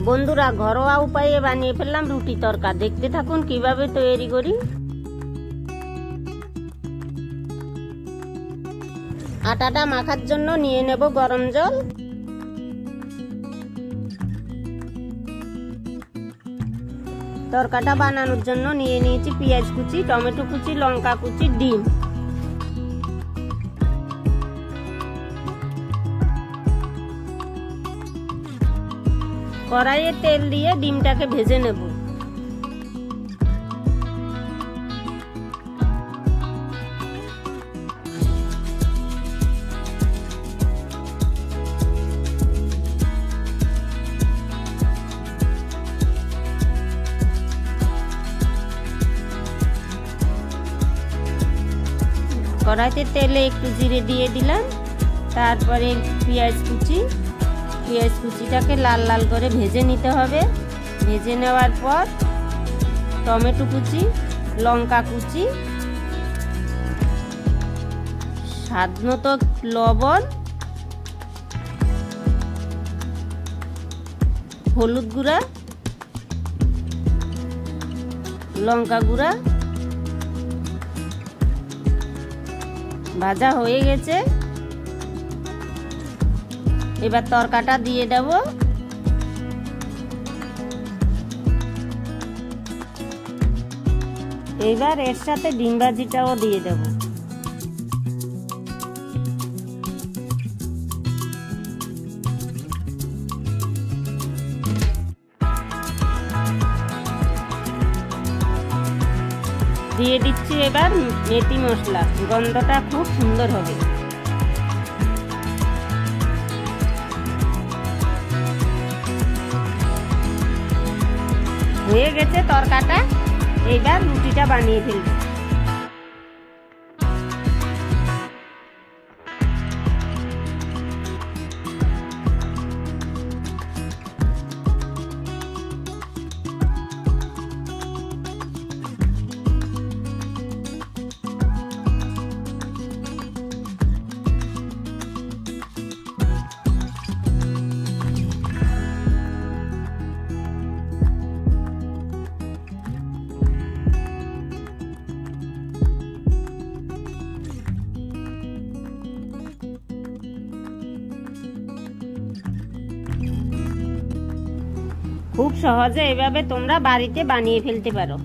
বন্ধুরা, ঘরোয়া উপায়ে বানিয়ে ফেললাম রুটি তরকা। দেখতে থাকুন কিভাবে তৈরি করি। আটাটা মাখার জন্য নিয়ে নেব গরম জল। তরকাটা বানানোর জন্য নিয়ে নিয়েছি পেঁয়াজ কুচি, টমেটো কুচি, লঙ্কা কুচি, ডিম। কড়াইয়ে তেল দিয়ে ডিমটাকে ভেজে নেব। কড়াইতে তেলে একটু জিরে দিয়ে দিলাম, তারপরে পেঁয়াজ কুচিটাকে লাল লাল করে ভেজে নিতে হবে। ভেজে নেওয়ার পর টমেটো কুচি, লঙ্কা কুচি, স্বাদমতো লবণ, হলুদ গুঁড়া, লঙ্কা গুঁড়া ভাজা হয়ে গেছে। এবার তরকাটা দিয়ে দেব। এবার এর সাথে ডিম ভাজিটাও দিয়ে দেব। দিয়ে দিচ্ছি এবার মেথি মশলা, গন্ধটা খুব সুন্দর হবে। হয়ে গেছে তরকাটা, এইবার রুটিটা বানিয়ে ফেলবো। খুব সহজে এভাবে তোমরা বাড়িতে বানিয়ে ফেলতে পারো।